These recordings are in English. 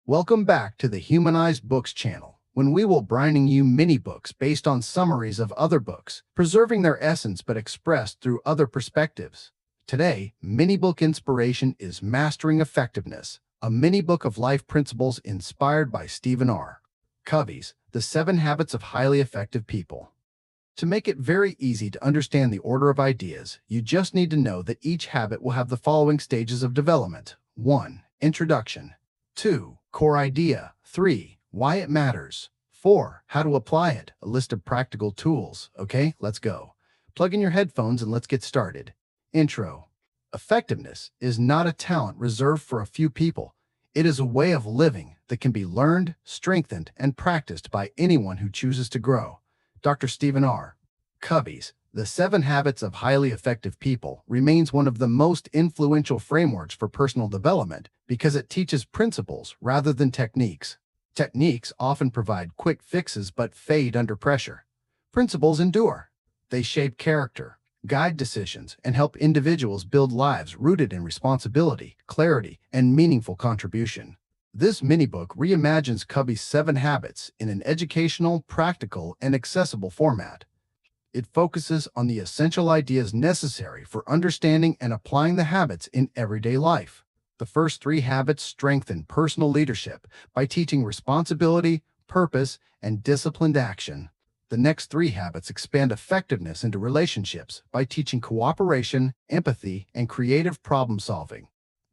Welcome back to the Humanized Books channel, when we will bring you mini books based on summaries of other books, preserving their essence but expressed through other perspectives. Today, mini book inspiration is Mastering Effectiveness, a mini book of life principles inspired by Stephen R. Covey's The 7 Habits of Highly Effective People. To make it very easy to understand the order of ideas, you just need to know that each habit will have the following stages of development. 1. Introduction. 2. Core idea. 3. Why it matters. 4. How to apply it. A list of practical tools. Okay, let's go. Plug in your headphones and let's get started. Intro. Effectiveness is not a talent reserved for a few people. It is a way of living that can be learned, strengthened, and practiced by anyone who chooses to grow. Dr. Stephen R. Covey's The 7 Habits of Highly Effective People remains one of the most influential frameworks for personal development because it teaches principles rather than techniques. Techniques often provide quick fixes but fade under pressure. Principles endure. They shape character, guide decisions, and help individuals build lives rooted in responsibility, clarity, and meaningful contribution. This mini-book reimagines Covey's 7 habits in an educational, practical, and accessible format. It focuses on the essential ideas necessary for understanding and applying the habits in everyday life. The first 3 habits strengthen personal leadership by teaching responsibility, purpose, and disciplined action. The next 3 habits expand effectiveness into relationships by teaching cooperation, empathy, and creative problem-solving.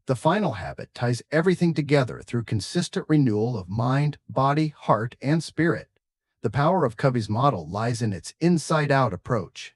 The final habit ties everything together through consistent renewal of mind, body, heart, and spirit. The power of Covey's model lies in its inside-out approach.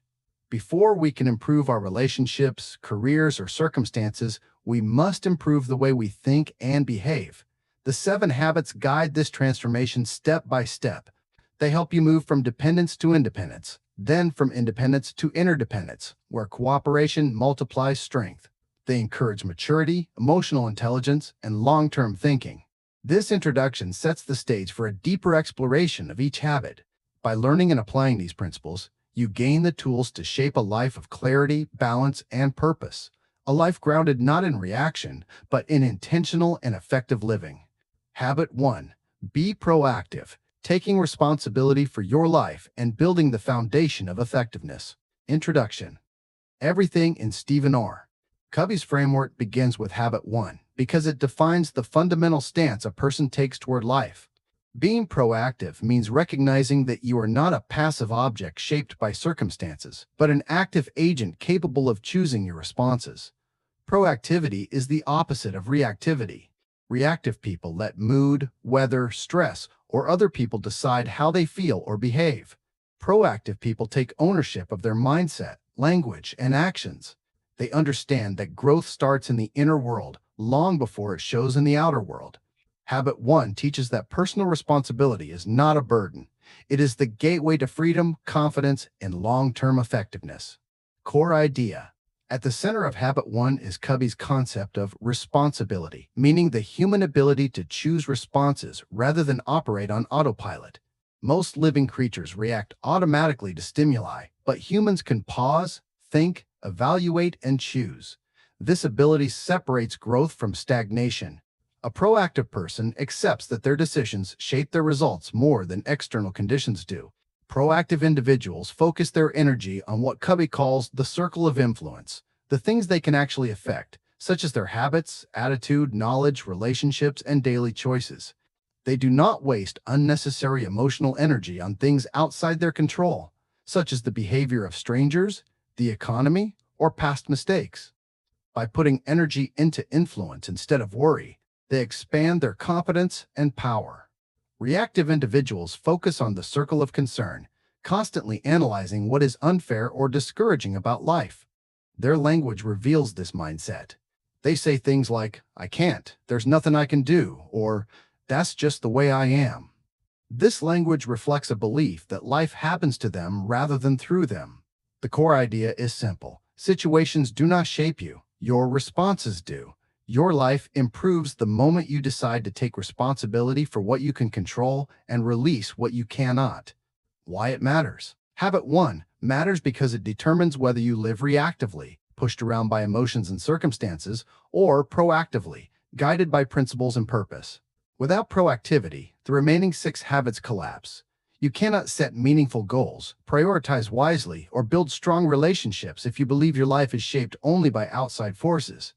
Before we can improve our relationships, careers, or circumstances, we must improve the way we think and behave. The 7 habits guide this transformation step by step. They help you move from dependence to independence, then from independence to interdependence, where cooperation multiplies strength. They encourage maturity, emotional intelligence, and long-term thinking. This introduction sets the stage for a deeper exploration of each habit. By learning and applying these principles, you gain the tools to shape a life of clarity, balance, and purpose. A life grounded not in reaction, but in intentional and effective living. Habit 1. Be proactive, taking responsibility for your life and building the foundation of effectiveness. Introduction. Everything in Stephen R. Covey's framework begins with Habit 1 because it defines the fundamental stance a person takes toward life. Being proactive means recognizing that you are not a passive object shaped by circumstances, but an active agent capable of choosing your responses. Proactivity is the opposite of reactivity. Reactive people let mood, weather, stress, or other people decide how they feel or behave. Proactive people take ownership of their mindset, language, and actions. They understand that growth starts in the inner world long before it shows in the outer world. Habit 1 teaches that personal responsibility is not a burden. It is the gateway to freedom, confidence, and long-term effectiveness. Core idea. At the center of Habit 1 is Covey's concept of responsibility, meaning the human ability to choose responses rather than operate on autopilot. Most living creatures react automatically to stimuli, but humans can pause, think, evaluate, and choose. This ability separates growth from stagnation. A proactive person accepts that their decisions shape their results more than external conditions do. Proactive individuals focus their energy on what Covey calls the circle of influence, the things they can actually affect, such as their habits, attitude, knowledge, relationships, and daily choices. They do not waste unnecessary emotional energy on things outside their control, such as the behavior of strangers, the economy, or past mistakes. By putting energy into influence instead of worry, they expand their competence and power. Reactive individuals focus on the circle of concern, constantly analyzing what is unfair or discouraging about life. Their language reveals this mindset. They say things like, "I can't," "there's nothing I can do," or "that's just the way I am." This language reflects a belief that life happens to them rather than through them. The core idea is simple. Situations do not shape you. Your responses do. Your life improves the moment you decide to take responsibility for what you can control and release what you cannot. Why it matters. Habit 1 matters because it determines whether you live reactively, pushed around by emotions and circumstances, or proactively, guided by principles and purpose. Without proactivity, the remaining 6 habits collapse. You cannot set meaningful goals, prioritize wisely, or build strong relationships if you believe your life is shaped only by outside forces.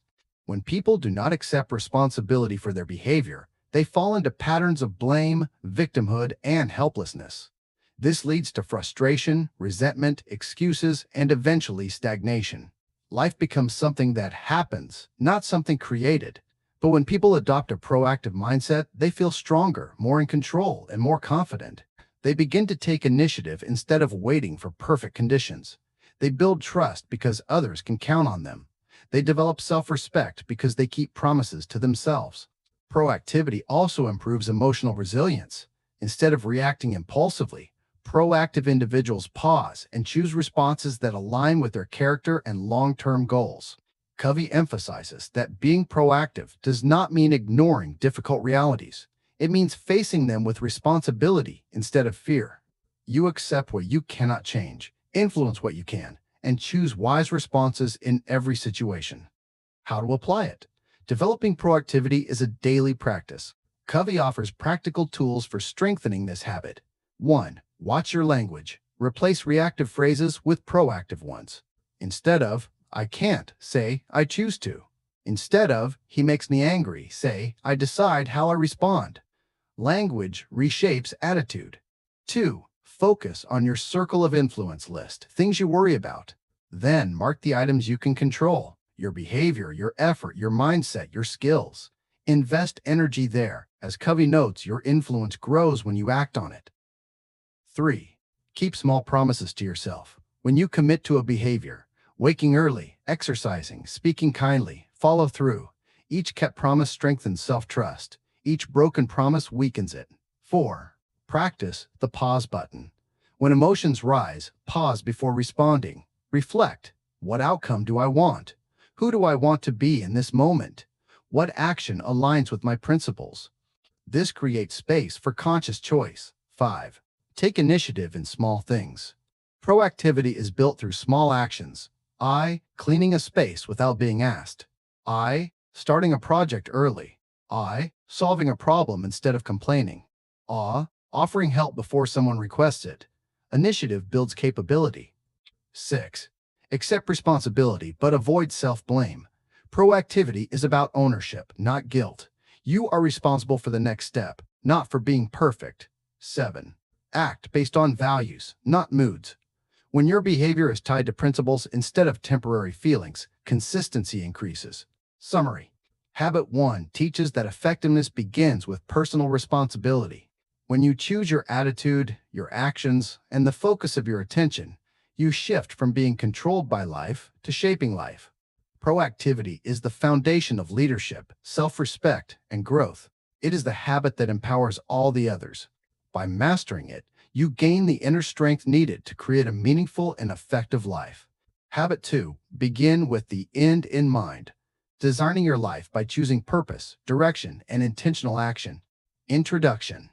When people do not accept responsibility for their behavior, they fall into patterns of blame, victimhood, and helplessness. This leads to frustration, resentment, excuses, and eventually stagnation. Life becomes something that happens, not something created. But when people adopt a proactive mindset, they feel stronger, more in control, and more confident. They begin to take initiative instead of waiting for perfect conditions. They build trust because others can count on them. They develop self-respect because they keep promises to themselves. Proactivity also improves emotional resilience. Instead of reacting impulsively, proactive individuals pause and choose responses that align with their character and long-term goals. Covey emphasizes that being proactive does not mean ignoring difficult realities. It means facing them with responsibility instead of fear. You accept what you cannot change, influence what you can, and choose wise responses in every situation. How to apply it? Developing proactivity is a daily practice. Covey offers practical tools for strengthening this habit. 1. Watch your language. Replace reactive phrases with proactive ones. Instead of, "I can't," say, "I choose to." Instead of, "He makes me angry," say, "I decide how I respond." Language reshapes attitude. 2. Focus on your circle of influence list, things you worry about. Then mark the items you can control: your behavior, your effort, your mindset, your skills. Invest energy there. As Covey notes, your influence grows when you act on it. 3. Keep small promises to yourself. When you commit to a behavior, waking early, exercising, speaking kindly, follow through. Each kept promise strengthens self-trust. Each broken promise weakens it. 4. Practice the pause button. When emotions rise, pause before responding. Reflect. What outcome do I want? Who do I want to be in this moment? What action aligns with my principles? This creates space for conscious choice. 5. Take initiative in small things. Proactivity is built through small actions. I. Cleaning a space without being asked. I. Starting a project early. I. Solving a problem instead of complaining. Offering help before someone requests it. Initiative builds capability. 6. Accept responsibility but avoid self-blame. Proactivity is about ownership, not guilt. You are responsible for the next step, not for being perfect. 7. Act based on values, not moods. When your behavior is tied to principles instead of temporary feelings, consistency increases. Summary. Habit 1 teaches that effectiveness begins with personal responsibility. When you choose your attitude, your actions, and the focus of your attention, you shift from being controlled by life to shaping life. Proactivity is the foundation of leadership, self-respect, and growth. It is the habit that empowers all the others. By mastering it, you gain the inner strength needed to create a meaningful and effective life. Habit 2. Begin with the end in mind. Designing your life by choosing purpose, direction, and intentional action. Introduction.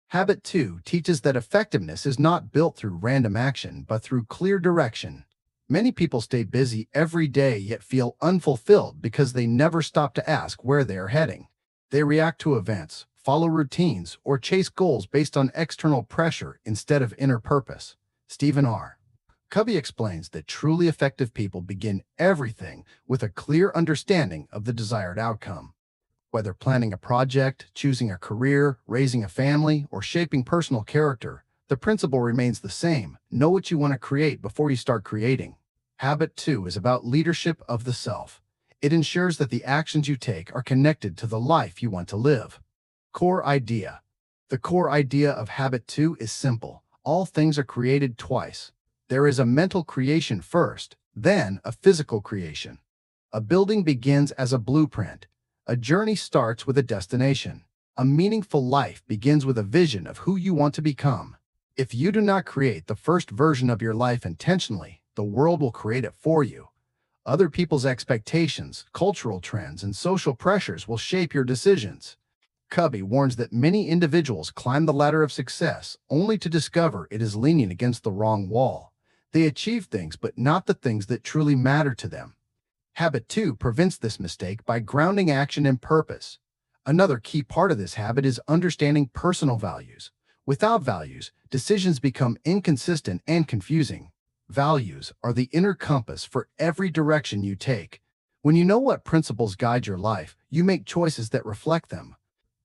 Habit 2 teaches that effectiveness is not built through random action, but through clear direction. Many people stay busy every day yet feel unfulfilled because they never stop to ask where they are heading. They react to events, follow routines, or chase goals based on external pressure instead of inner purpose. Stephen R. Covey explains that truly effective people begin everything with a clear understanding of the desired outcome. Whether planning a project, choosing a career, raising a family, or shaping personal character, the principle remains the same. Know what you want to create before you start creating. Habit 2 is about leadership of the self. It ensures that the actions you take are connected to the life you want to live. Core idea. The core idea of Habit 2 is simple. All things are created twice. There is a mental creation first, then a physical creation. A building begins as a blueprint. A journey starts with a destination. A meaningful life begins with a vision of who you want to become. If you do not create the first version of your life intentionally, the world will create it for you. Other people's expectations, cultural trends, and social pressures will shape your decisions. Covey warns that many individuals climb the ladder of success only to discover it is leaning against the wrong wall. They achieve things, but not the things that truly matter to them. Habit 2 prevents this mistake by grounding action in purpose. Another key part of this habit is understanding personal values. Without values, decisions become inconsistent and confusing. Values are the inner compass for every direction you take. When you know what principles guide your life, you make choices that reflect them.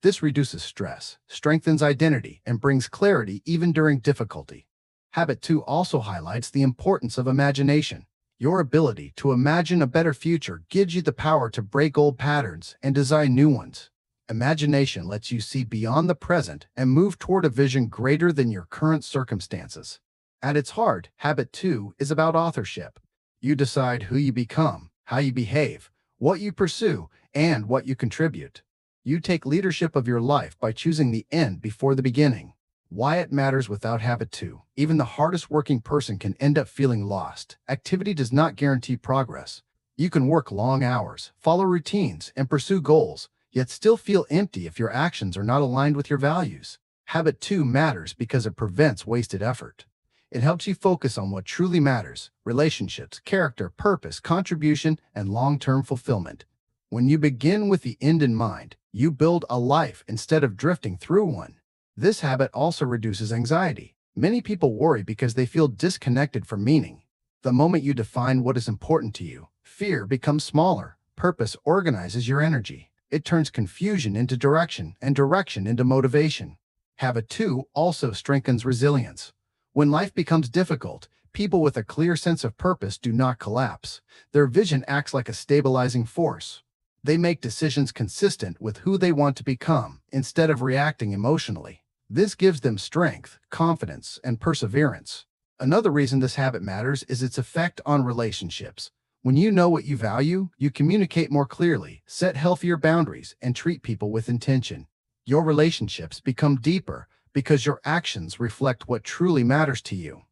This reduces stress, strengthens identity, and brings clarity even during difficulty. Habit 2 also highlights the importance of imagination. Your ability to imagine a better future gives you the power to break old patterns and design new ones. Imagination lets you see beyond the present and move toward a vision greater than your current circumstances. At its heart, Habit 2 is about authorship. You decide who you become, how you behave, what you pursue, and what you contribute. You take leadership of your life by choosing the end before the beginning. Why it matters without Habit 2. Even the hardest working person can end up feeling lost. Activity does not guarantee progress. You can work long hours, follow routines, and pursue goals, yet still feel empty if your actions are not aligned with your values. Habit 2 matters because it prevents wasted effort. It helps you focus on what truly matters: relationships, character, purpose, contribution, and long-term fulfillment. When you begin with the end in mind, you build a life instead of drifting through one. This habit also reduces anxiety. Many people worry because they feel disconnected from meaning. The moment you define what is important to you, fear becomes smaller. Purpose organizes your energy. It turns confusion into direction and direction into motivation. Habit 2 also strengthens resilience. When life becomes difficult, people with a clear sense of purpose do not collapse. Their vision acts like a stabilizing force. They make decisions consistent with who they want to become instead of reacting emotionally. This gives them strength, confidence, and perseverance. Another reason this habit matters is its effect on relationships. When you know what you value, you communicate more clearly, set healthier boundaries, and treat people with intention. Your relationships become deeper because your actions reflect what truly matters to you.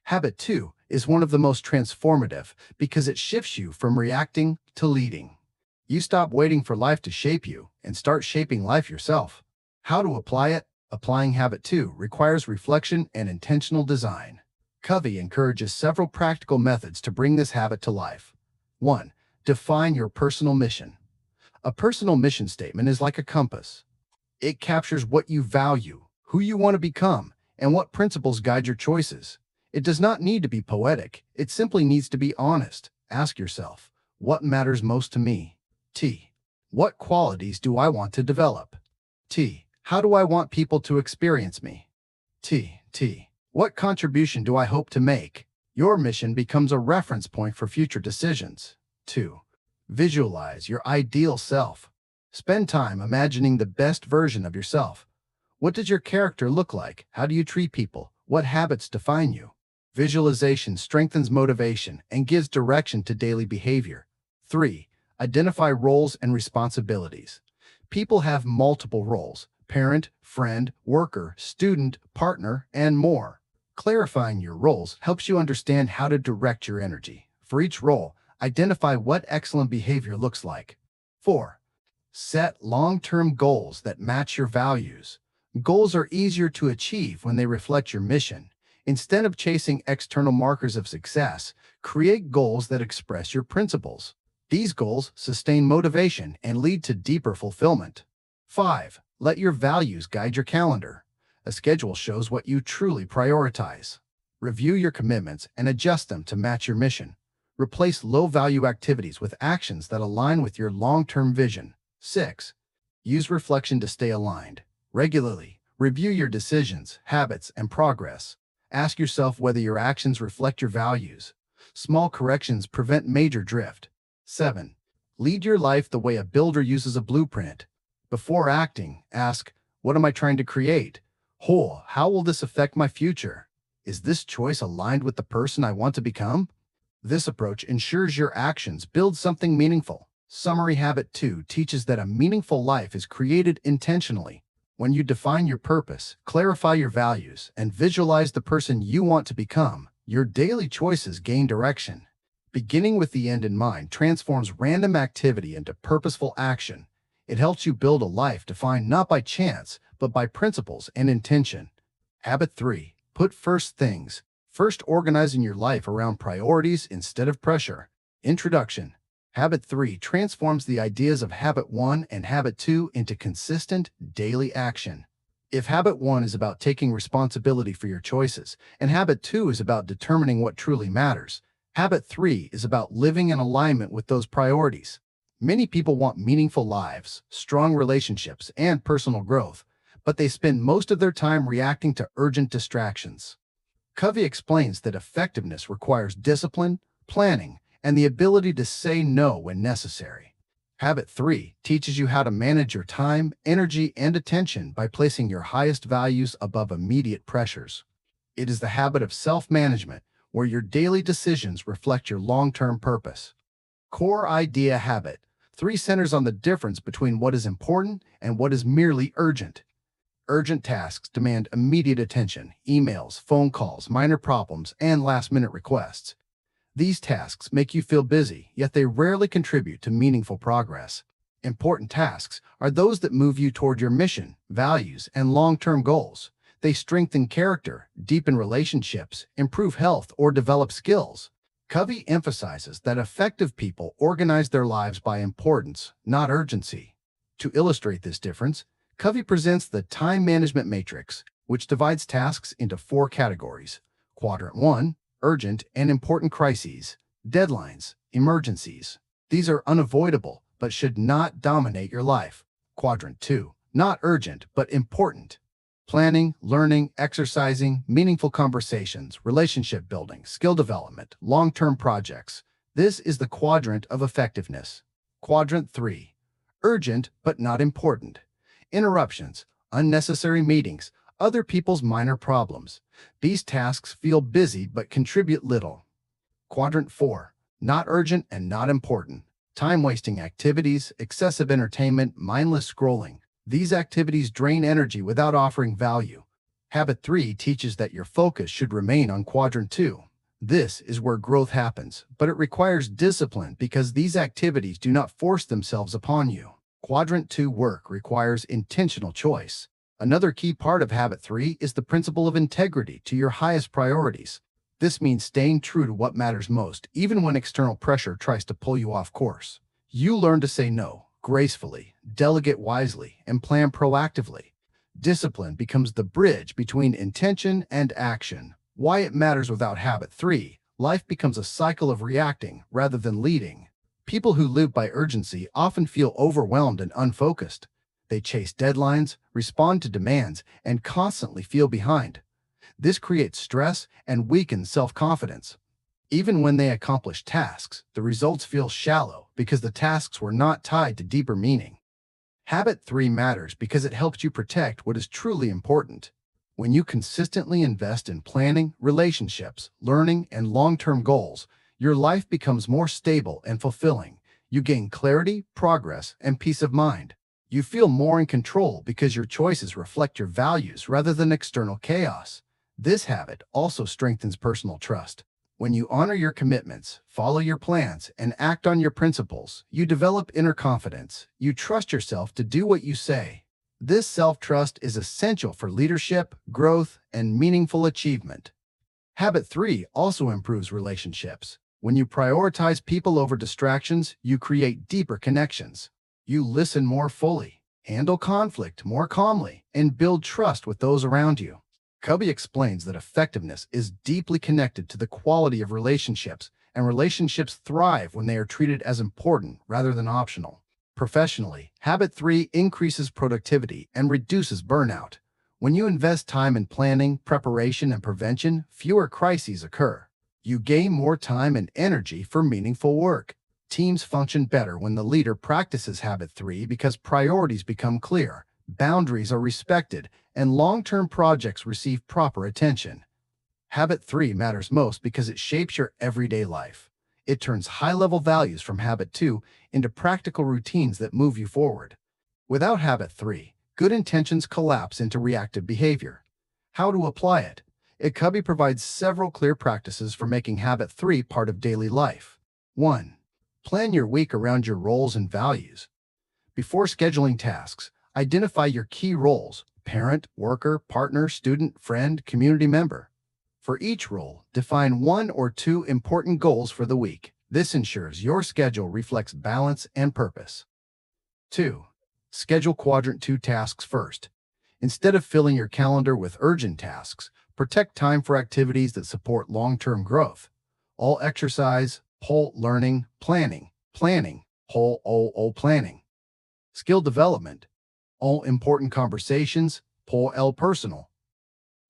Habit 2 is one of the most transformative because it shifts you from reacting to leading. You stop waiting for life to shape you and start shaping life yourself. How to apply it? Applying Habit 2 requires reflection and intentional design. Covey encourages several practical methods to bring this habit to life. 1. Define your personal mission. A personal mission statement is like a compass. It captures what you value, who you want to become, and what principles guide your choices. It does not need to be poetic. It simply needs to be honest. Ask yourself, what matters most to me? T. What qualities do I want to develop? T. How do I want people to experience me? T. What contribution do I hope to make? Your mission becomes a reference point for future decisions. 2. Visualize your ideal self. Spend time imagining the best version of yourself. What does your character look like? How do you treat people? What habits define you? Visualization strengthens motivation and gives direction to daily behavior. 3. Identify roles and responsibilities. People have multiple roles: parent, friend, worker, student, partner, and more. Clarifying your roles helps you understand how to direct your energy. For each role, identify what excellent behavior looks like. 4. Set long-term goals that match your values. Goals are easier to achieve when they reflect your mission. Instead of chasing external markers of success, create goals that express your principles. These goals sustain motivation and lead to deeper fulfillment. 5. Let your values guide your calendar. A schedule shows what you truly prioritize. Review your commitments and adjust them to match your mission. Replace low-value activities with actions that align with your long-term vision. 6. Use reflection to stay aligned. Regularly, review your decisions, habits, and progress. Ask yourself whether your actions reflect your values. Small corrections prevent major drift. 7. Lead your life the way a builder uses a blueprint. Before acting, ask, what am I trying to create? How will this affect my future? Is this choice aligned with the person I want to become? This approach ensures your actions build something meaningful. Summary. Habit 2 teaches that a meaningful life is created intentionally. When you define your purpose, clarify your values, and visualize the person you want to become, your daily choices gain direction. Beginning with the end in mind transforms random activity into purposeful action. It helps you build a life defined not by chance, but by principles and intention. Habit 3. Put first things. First, organizing your life around priorities instead of pressure. Introduction. Habit 3 transforms the ideas of Habit 1 and Habit 2 into consistent, daily action. If Habit 1 is about taking responsibility for your choices, and Habit 2 is about determining what truly matters, Habit 3 is about living in alignment with those priorities. Many people want meaningful lives, strong relationships, and personal growth, but they spend most of their time reacting to urgent distractions. Covey explains that effectiveness requires discipline, planning, and the ability to say no when necessary. Habit 3 teaches you how to manage your time, energy, and attention by placing your highest values above immediate pressures. It is the habit of self-management where your daily decisions reflect your long-term purpose. Core idea Habit 3 centers on the difference between what is important and what is merely urgent. Urgent tasks demand immediate attention: emails, phone calls, minor problems, and last-minute requests. These tasks make you feel busy, yet they rarely contribute to meaningful progress. Important tasks are those that move you toward your mission, values, and long-term goals. They strengthen character, deepen relationships, improve health, or develop skills. Covey emphasizes that effective people organize their lives by importance, not urgency. To illustrate this difference, Covey presents the time management matrix, which divides tasks into 4 categories: Quadrant 1, urgent and important crises; deadlines, emergencies. These are unavoidable, but should not dominate your life. Quadrant 2, not urgent, but important: planning, learning, exercising, meaningful conversations, relationship building, skill development, long-term projects. This is the quadrant of effectiveness. Quadrant 3, urgent but not important: interruptions, unnecessary meetings, other people's minor problems. These tasks feel busy but contribute little. Quadrant 4, not urgent and not important: time-wasting activities, excessive entertainment, mindless scrolling. These activities drain energy without offering value. Habit 3 teaches that your focus should remain on Quadrant 2. This is where growth happens, but it requires discipline because these activities do not force themselves upon you. Quadrant 2 work requires intentional choice. Another key part of Habit 3 is the principle of integrity to your highest priorities. This means staying true to what matters most, even when external pressure tries to pull you off course. You learn to say no gracefully, delegate wisely, and plan proactively. Discipline becomes the bridge between intention and action. Why it matters without Habit 3: life becomes a cycle of reacting rather than leading. People who live by urgency often feel overwhelmed and unfocused. They chase deadlines, respond to demands, and constantly feel behind. This creates stress and weakens self-confidence. Even when they accomplish tasks, the results feel shallow because the tasks were not tied to deeper meaning. Habit 3 matters because it helps you protect what is truly important. When you consistently invest in planning, relationships, learning, and long-term goals, your life becomes more stable and fulfilling. You gain clarity, progress, and peace of mind. You feel more in control because your choices reflect your values rather than external chaos. This habit also strengthens personal trust. When you honor your commitments, follow your plans, and act on your principles, you develop inner confidence. You trust yourself to do what you say. This self-trust is essential for leadership, growth, and meaningful achievement. Habit 3 also improves relationships. When you prioritize people over distractions, you create deeper connections. You listen more fully, handle conflict more calmly, and build trust with those around you. Covey explains that effectiveness is deeply connected to the quality of relationships, and relationships thrive when they are treated as important rather than optional. Professionally, Habit 3 increases productivity and reduces burnout. When you invest time in planning, preparation, and prevention, fewer crises occur. You gain more time and energy for meaningful work. Teams function better when the leader practices Habit 3 because priorities become clear, boundaries are respected, and long-term projects receive proper attention. Habit 3 matters most because it shapes your everyday life. It turns high-level values from Habit 2 into practical routines that move you forward. Without Habit 3, good intentions collapse into reactive behavior. How to apply it? Covey provides several clear practices for making Habit 3 part of daily life. 1. Plan your week around your roles and values. Before scheduling tasks, identify your key roles: parent, worker, partner, student, friend, community member. For each role, define 1 or 2 important goals for the week. This ensures your schedule reflects balance and purpose. 2. Schedule Quadrant 2 tasks first. Instead of filling your calendar with urgent tasks, protect time for activities that support long-term growth. All exercise, whole learning, planning, whole planning. Skill development, all important conversations, whole personal.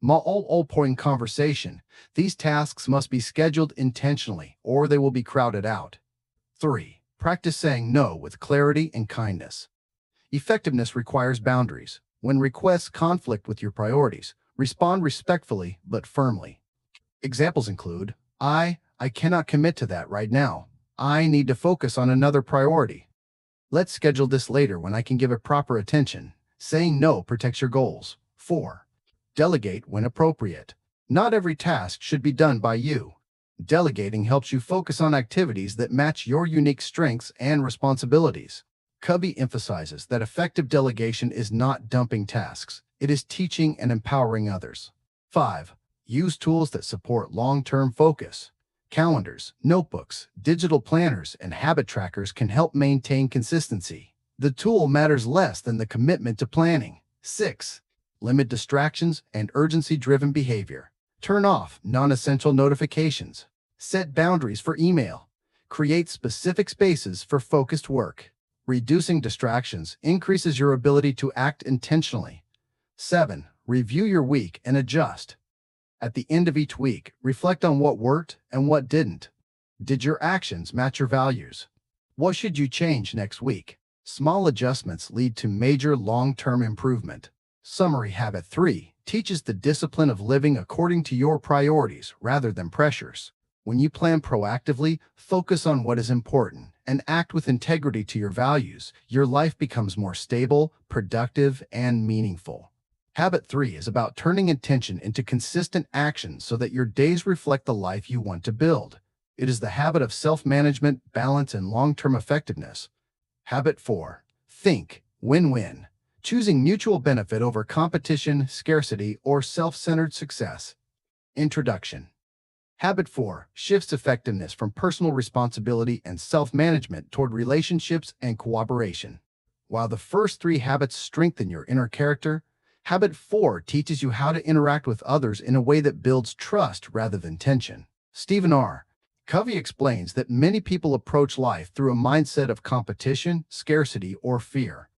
All point conversation. These tasks must be scheduled intentionally or they will be crowded out. 3. Practice saying no with clarity and kindness. Effectiveness requires boundaries. When requests conflict with your priorities, respond respectfully but firmly. Examples include, I cannot commit to that right now. I need to focus on another priority. Let's schedule this later when I can give it proper attention. Saying no protects your goals. 4. Delegate when appropriate. Not every task should be done by you. Delegating helps you focus on activities that match your unique strengths and responsibilities. Covey emphasizes that effective delegation is not dumping tasks. It is teaching and empowering others. 5. Use tools that support long-term focus. Calendars, notebooks, digital planners, and habit trackers can help maintain consistency. The tool matters less than the commitment to planning. 6. Limit distractions and urgency-driven behavior. Turn off non-essential notifications. Set boundaries for email. Create specific spaces for focused work. Reducing distractions increases your ability to act intentionally. 7. Review your week and adjust. At the end of each week, reflect on what worked and what didn't. Did your actions match your values? What should you change next week? Small adjustments lead to major long-term improvement. Summary Habit 3 teaches the discipline of living according to your priorities rather than pressures. When you plan proactively, focus on what is important, and act with integrity to your values, your life becomes more stable, productive, and meaningful. Habit 3 is about turning intention into consistent action so that your days reflect the life you want to build. It is the habit of self-management, balance, and long-term effectiveness. Habit 4. Think win-win. Choosing mutual benefit over competition, scarcity, or self-centered success. Introduction. Habit 4 shifts effectiveness from personal responsibility and self-management toward relationships and cooperation. While the first 3 habits strengthen your inner character, Habit 4 teaches you how to interact with others in a way that builds trust rather than tension. Stephen R. Covey explains that many people approach life through a mindset of competition, scarcity, or fear.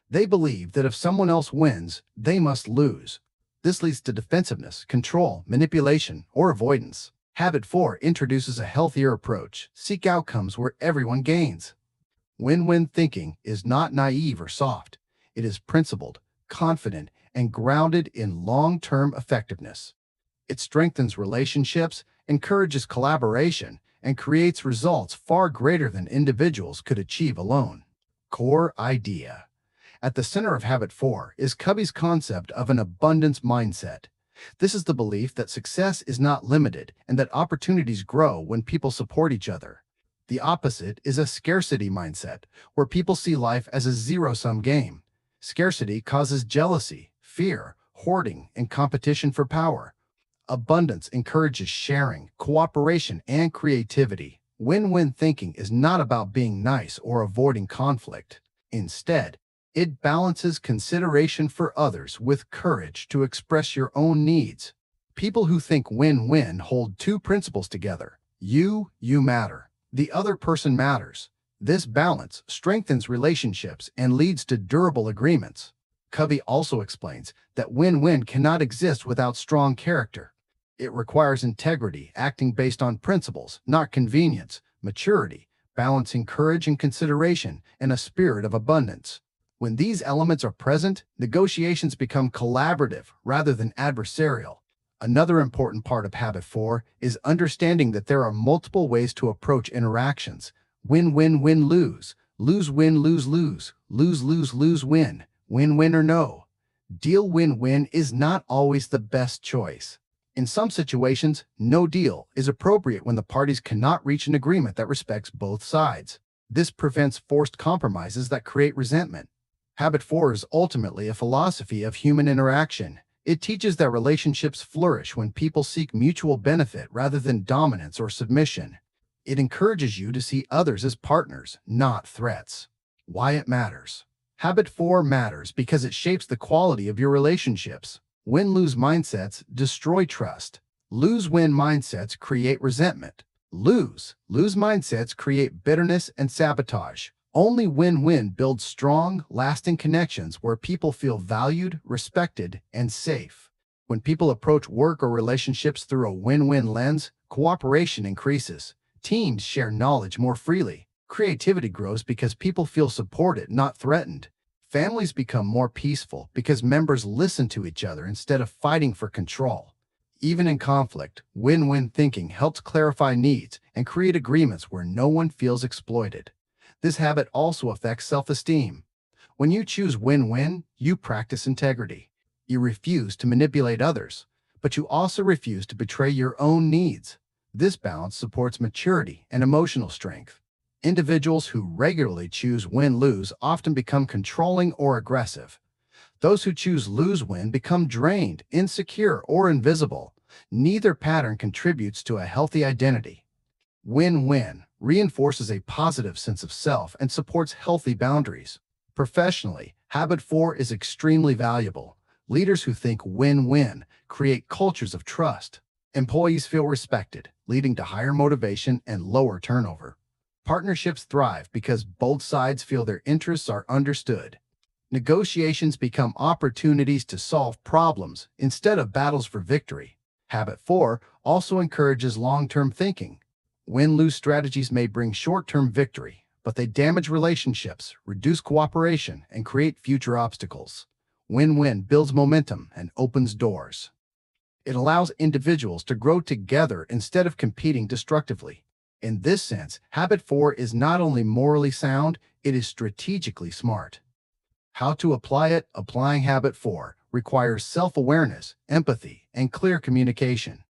They believe that if someone else wins, they must lose. This leads to defensiveness, control, manipulation, or avoidance. Habit 4 introduces a healthier approach. Seek outcomes where everyone gains. Win-win thinking is not naive or soft. It is principled, confident, and grounded in long-term effectiveness. It strengthens relationships, encourages collaboration, and creates results far greater than individuals could achieve alone. Core idea. At the center of Habit 4 is Covey's concept of an abundance mindset. This is the belief that success is not limited and that opportunities grow when people support each other. The opposite is a scarcity mindset, where people see life as a zero-sum game. Scarcity causes jealousy, fear, hoarding, and competition for power. Abundance encourages sharing, cooperation, and creativity. Win-win thinking is not about being nice or avoiding conflict. Instead, it balances consideration for others with courage to express your own needs. People who think win-win hold 2 principles together. You matter. The other person matters. This balance strengthens relationships and leads to durable agreements. Covey also explains that win-win cannot exist without strong character. It requires integrity, acting based on principles, not convenience, maturity, balancing courage and consideration, and a spirit of abundance. When these elements are present, negotiations become collaborative rather than adversarial. Another important part of Habit 4 is understanding that there are multiple ways to approach interactions. Win-win-win-lose, lose-win-lose-lose, lose-lose-lose-win, win-win or no. Deal win-win is not always the best choice. In some situations, no deal is appropriate when the parties cannot reach an agreement that respects both sides. This prevents forced compromises that create resentment. Habit 4 is ultimately a philosophy of human interaction. It teaches that relationships flourish when people seek mutual benefit rather than dominance or submission. It encourages you to see others as partners, not threats. Why it matters. Habit 4 matters because it shapes the quality of your relationships. Win-lose mindsets destroy trust. Lose-win mindsets create resentment. Lose mindsets create bitterness and sabotage. Only win-win builds strong, lasting connections where people feel valued, respected, and safe. When people approach work or relationships through a win-win lens, cooperation increases. Teams share knowledge more freely. Creativity grows because people feel supported, not threatened. Families become more peaceful because members listen to each other instead of fighting for control. Even in conflict, win-win thinking helps clarify needs and create agreements where no one feels exploited. This habit also affects self-esteem. When you choose win-win, you practice integrity. You refuse to manipulate others, but you also refuse to betray your own needs. This balance supports maturity and emotional strength. Individuals who regularly choose win-lose often become controlling or aggressive. Those who choose lose-win become drained, insecure, or invisible. Neither pattern contributes to a healthy identity. Win-win reinforces a positive sense of self and supports healthy boundaries. Professionally, habit 4 is extremely valuable. Leaders who think win-win create cultures of trust. Employees feel respected, leading to higher motivation and lower turnover. Partnerships thrive because both sides feel their interests are understood. Negotiations become opportunities to solve problems instead of battles for victory. Habit 4 also encourages long-term thinking. Win-lose strategies may bring short-term victory, but they damage relationships, reduce cooperation, and create future obstacles. Win-win builds momentum and opens doors. It allows individuals to grow together instead of competing destructively. In this sense, habit 4 is not only morally sound, it is strategically smart. How to apply it? Applying habit 4 requires self-awareness, empathy, and clear communication.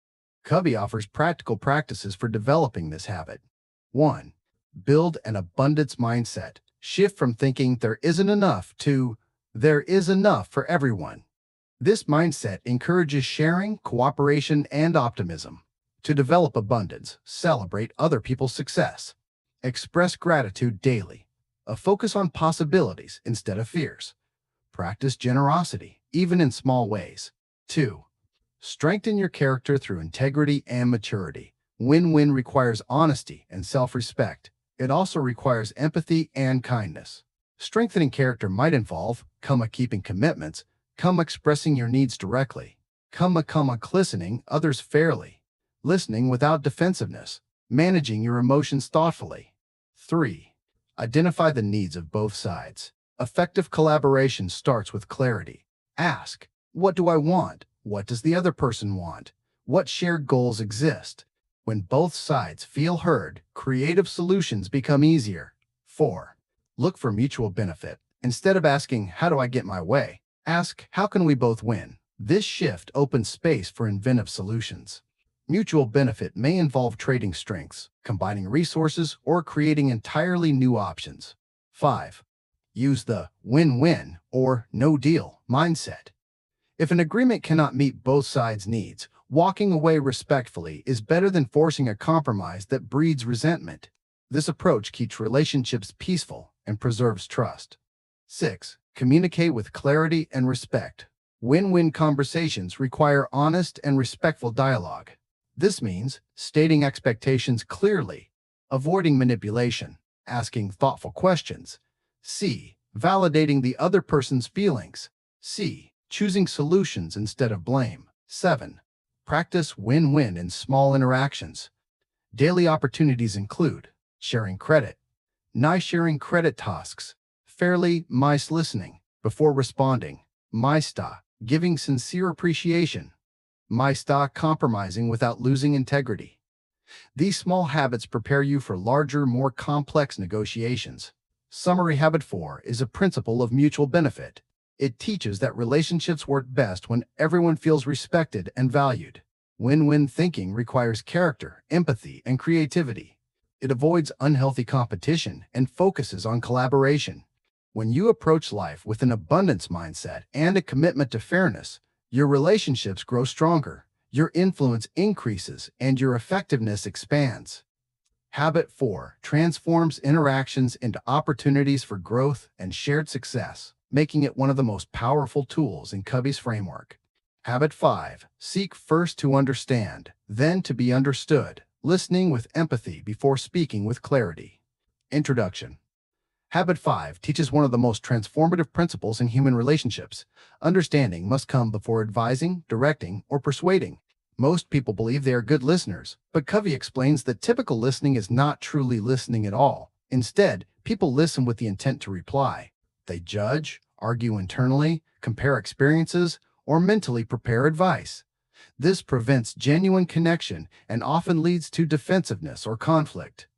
Covey offers practical practices for developing this habit. 1. Build an abundance mindset. Shift from thinking there isn't enough to there is enough for everyone. This mindset encourages sharing, cooperation, and optimism. To develop abundance, celebrate other people's success. Express gratitude daily. A focus on possibilities instead of fears. Practice generosity, even in small ways. 2. Strengthen your character through integrity and maturity. Win-win requires honesty and self-respect. It also requires empathy and kindness. Strengthening character might involve, keeping commitments, expressing your needs directly, listening others fairly, listening without defensiveness, managing your emotions thoughtfully. 3. Identify the needs of both sides. Effective collaboration starts with clarity. Ask, what do I want? What does the other person want? What shared goals exist? When both sides feel heard, creative solutions become easier. 4. Look for mutual benefit. Instead of asking, how do I get my way? Ask, how can we both win? This shift opens space for inventive solutions. Mutual benefit may involve trading strengths, combining resources, or creating entirely new options. 5. Use the win-win or no-deal mindset. If an agreement cannot meet both sides' needs, walking away respectfully is better than forcing a compromise that breeds resentment. This approach keeps relationships peaceful and preserves trust. 6. Communicate with clarity and respect. Win-win conversations require honest and respectful dialogue. This means stating expectations clearly, avoiding manipulation, asking thoughtful questions. C. Validating the other person's feelings. C. Choosing solutions instead of blame. 7. Practice win-win in small interactions. Daily opportunities include sharing credit, sharing credit tasks, fairly, listening before responding, giving sincere appreciation, compromising without losing integrity. These small habits prepare you for larger, more complex negotiations. Summary habit 4 is a principle of mutual benefit. It teaches that relationships work best when everyone feels respected and valued. Win-win thinking requires character, empathy, and creativity. It avoids unhealthy competition and focuses on collaboration. When you approach life with an abundance mindset and a commitment to fairness, your relationships grow stronger, your influence increases, and your effectiveness expands. Habit 4 transforms interactions into opportunities for growth and shared success, making it one of the most powerful tools in Covey's framework. Habit 5 seek first to understand, then to be understood, listening with empathy before speaking with clarity. Introduction. Habit 5 teaches one of the most transformative principles in human relationships. Understanding must come before advising, directing, or persuading. Most people believe they are good listeners, but Covey explains that typical listening is not truly listening at all. Instead, people listen with the intent to reply. They judge, argue internally, compare experiences, or mentally prepare advice. This prevents genuine connection and often leads to defensiveness or conflict.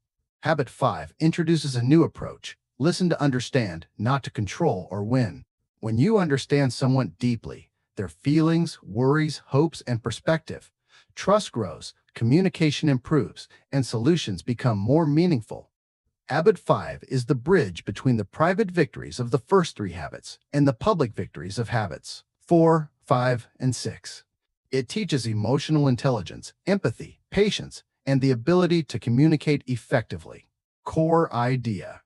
Habit 5 introduces a new approach. Listen to understand, not to control or win. When you understand someone deeply, their feelings, worries, hopes, and perspective, trust grows, communication improves, and solutions become more meaningful. Habit 5 is the bridge between the private victories of the first 3 habits and the public victories of habits 4, 5, and 6. It teaches emotional intelligence, empathy, patience, and the ability to communicate effectively. Core idea.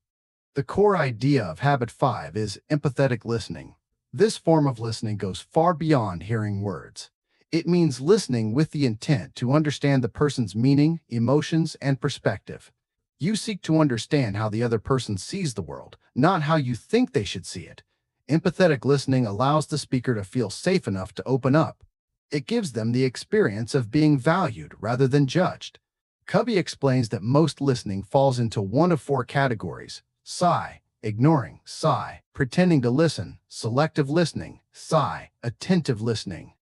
The core idea of Habit 5 is empathetic listening. This form of listening goes far beyond hearing words. It means listening with the intent to understand the person's meaning, emotions, and perspective. You seek to understand how the other person sees the world, not how you think they should see it. Empathetic listening allows the speaker to feel safe enough to open up. It gives them the experience of being valued rather than judged. Covey explains that most listening falls into one of 4 categories: sigh, ignoring, sigh, pretending to listen, selective listening, sigh, attentive listening.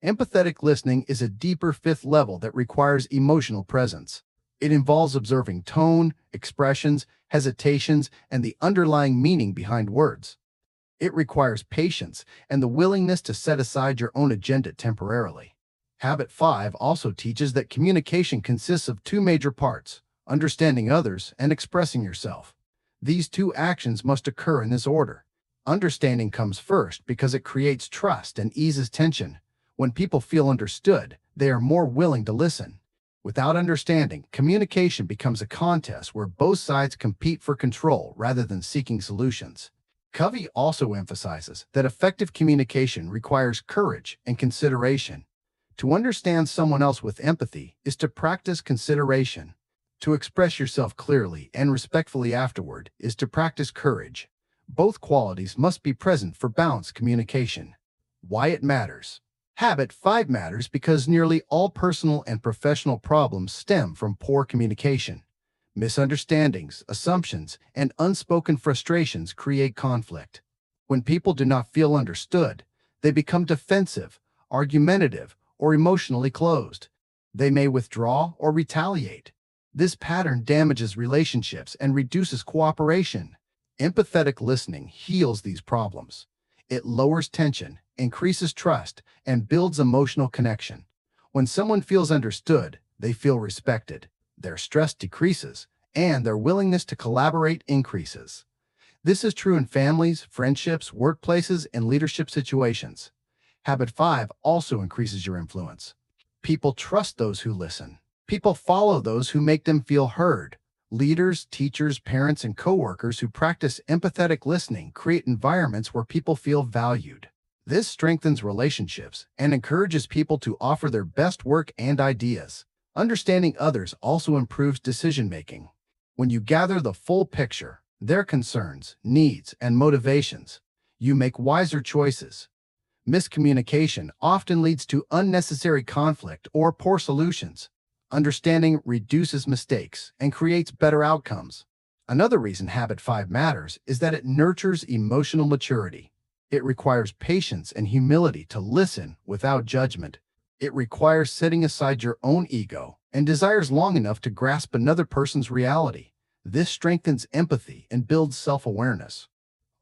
Empathetic listening is a deeper 5th level that requires emotional presence. It involves observing tone, expressions, hesitations, and the underlying meaning behind words. It requires patience and the willingness to set aside your own agenda temporarily. Habit 5 also teaches that communication consists of 2 major parts: understanding others and expressing yourself. These 2 actions must occur in this order. Understanding comes first because it creates trust and eases tension. When people feel understood, they are more willing to listen. Without understanding, communication becomes a contest where both sides compete for control rather than seeking solutions. Covey also emphasizes that effective communication requires courage and consideration. To understand someone else with empathy is to practice consideration. To express yourself clearly and respectfully afterward is to practice courage. Both qualities must be present for balanced communication. Why it matters. Habit 5 matters because nearly all personal and professional problems stem from poor communication. Misunderstandings, assumptions, and unspoken frustrations create conflict. When people do not feel understood, they become defensive, argumentative, or emotionally closed. They may withdraw or retaliate. This pattern damages relationships and reduces cooperation. Empathetic listening heals these problems. It lowers tension, increases trust, and builds emotional connection. When someone feels understood, they feel respected. Their stress decreases, and their willingness to collaborate increases. This is true in families, friendships, workplaces, and leadership situations. Habit 5 also increases your influence. People trust those who listen. People follow those who make them feel heard. Leaders, teachers, parents, and coworkers who practice empathetic listening create environments where people feel valued. This strengthens relationships and encourages people to offer their best work and ideas. Understanding others also improves decision-making. When you gather the full picture, their concerns, needs, and motivations, you make wiser choices. Miscommunication often leads to unnecessary conflict or poor solutions. Understanding reduces mistakes and creates better outcomes. Another reason Habit 5 matters is that it nurtures emotional maturity. It requires patience and humility to listen without judgment. It requires setting aside your own ego and desires long enough to grasp another person's reality. This strengthens empathy and builds self-awareness.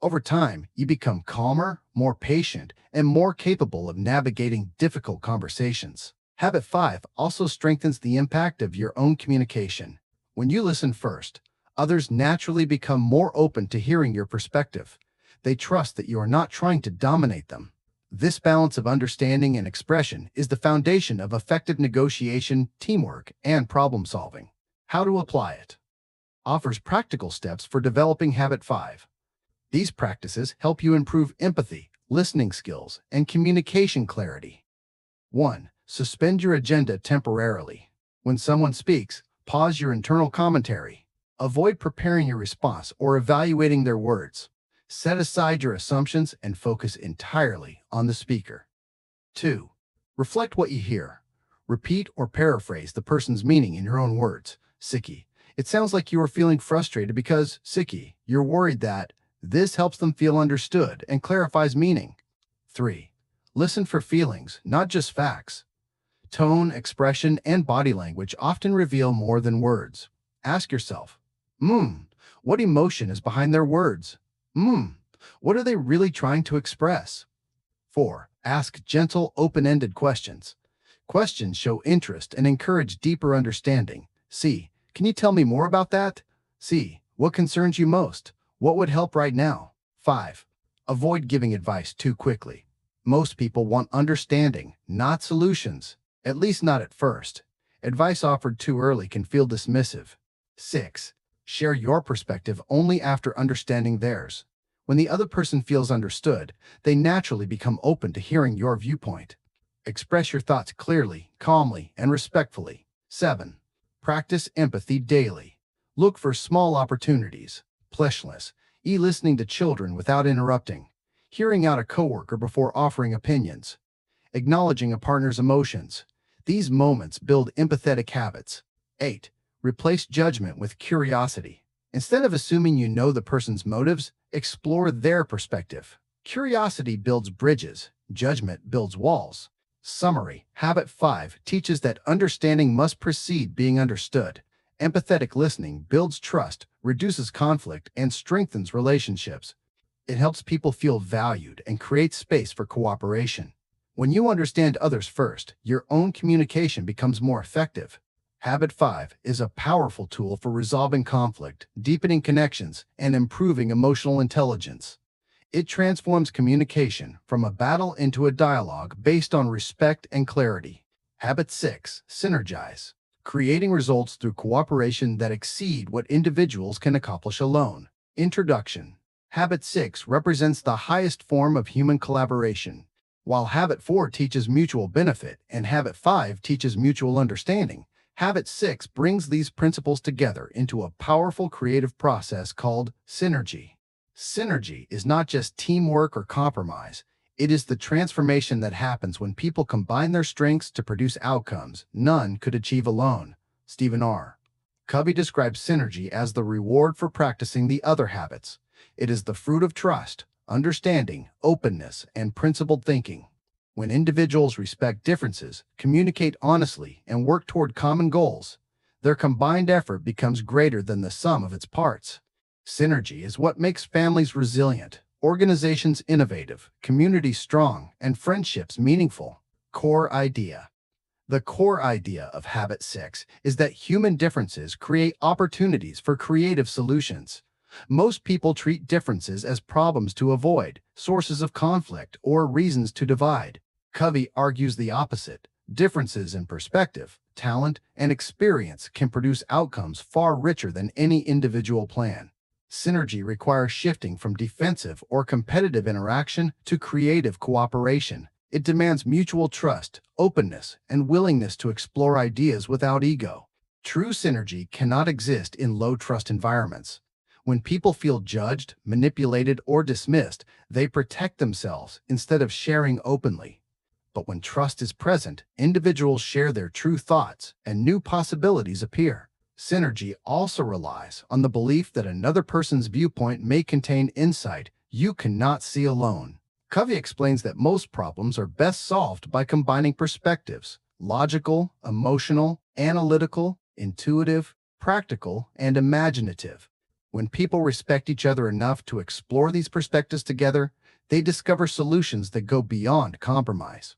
Over time, you become calmer, more patient, and more capable of navigating difficult conversations. Habit 5 also strengthens the impact of your own communication. When you listen first, others naturally become more open to hearing your perspective. They trust that you are not trying to dominate them. This balance of understanding and expression is the foundation of effective negotiation, teamwork, and problem-solving. How to apply it. offers practical steps for developing Habit 5. These practices help you improve empathy, listening skills, and communication clarity. 1. Suspend your agenda temporarily. When someone speaks, pause your internal commentary. Avoid preparing your response or evaluating their words. Set aside your assumptions and focus entirely on the speaker. 2. Reflect what you hear. Repeat or paraphrase the person's meaning in your own words. Sicky, it sounds like you are feeling frustrated because, Sicky, you're worried that. This helps them feel understood and clarifies meaning. 3. Listen for feelings, not just facts. Tone, expression, and body language often reveal more than words. Ask yourself, what emotion is behind their words? What are they really trying to express? 4. Ask gentle, open-ended questions. Questions show interest and encourage deeper understanding. C. Can you tell me more about that? C. What concerns you most? What would help right now? 5. Avoid giving advice too quickly. Most people want understanding, not solutions, at least not at first. Advice offered too early can feel dismissive. 6. Share your perspective only after understanding theirs. When the other person feels understood, they naturally become open to hearing your viewpoint. Express your thoughts clearly, calmly, and respectfully. 7. Practice empathy daily. Look for small opportunities. Plishless, listening to children without interrupting, hearing out a coworker before offering opinions, acknowledging a partner's emotions. These moments build empathetic habits. 8. Replace judgment with curiosity. Instead of assuming you know the person's motives, explore their perspective. Curiosity builds bridges, judgment builds walls. Summary: Habit 5 teaches that understanding must precede being understood. Empathetic listening builds trust, reduces conflict, and strengthens relationships. It helps people feel valued and creates space for cooperation. When you understand others first, your own communication becomes more effective. Habit 5 is a powerful tool for resolving conflict, deepening connections, and improving emotional intelligence. It transforms communication from a battle into a dialogue based on respect and clarity. Habit 6. Synergize. Creating results through cooperation that exceed what individuals can accomplish alone. Introduction. Habit 6 represents the highest form of human collaboration. While Habit 4 teaches mutual benefit and Habit 5 teaches mutual understanding, Habit 6 brings these principles together into a powerful creative process called synergy. Synergy is not just teamwork or compromise. It is the transformation that happens when people combine their strengths to produce outcomes none could achieve alone. Stephen R. Covey describes synergy as the reward for practicing the other habits. It is the fruit of trust, understanding, openness, and principled thinking. When individuals respect differences, communicate honestly, and work toward common goals, their combined effort becomes greater than the sum of its parts. Synergy is what makes families resilient, organizations innovative, communities strong, and friendships meaningful. Core idea. The core idea of Habit 6 is that human differences create opportunities for creative solutions. Most people treat differences as problems to avoid, sources of conflict, or reasons to divide. Covey argues the opposite. Differences in perspective, talent, and experience can produce outcomes far richer than any individual plan. Synergy requires shifting from defensive or competitive interaction to creative cooperation. It demands mutual trust, openness, and willingness to explore ideas without ego. True synergy cannot exist in low-trust environments. When people feel judged, manipulated, or dismissed, they protect themselves instead of sharing openly. But when trust is present, individuals share their true thoughts, and new possibilities appear. Synergy also relies on the belief that another person's viewpoint may contain insight you cannot see alone. Covey explains that most problems are best solved by combining perspectives: logical, emotional, analytical, intuitive, practical, and imaginative. When people respect each other enough to explore these perspectives together, they discover solutions that go beyond compromise.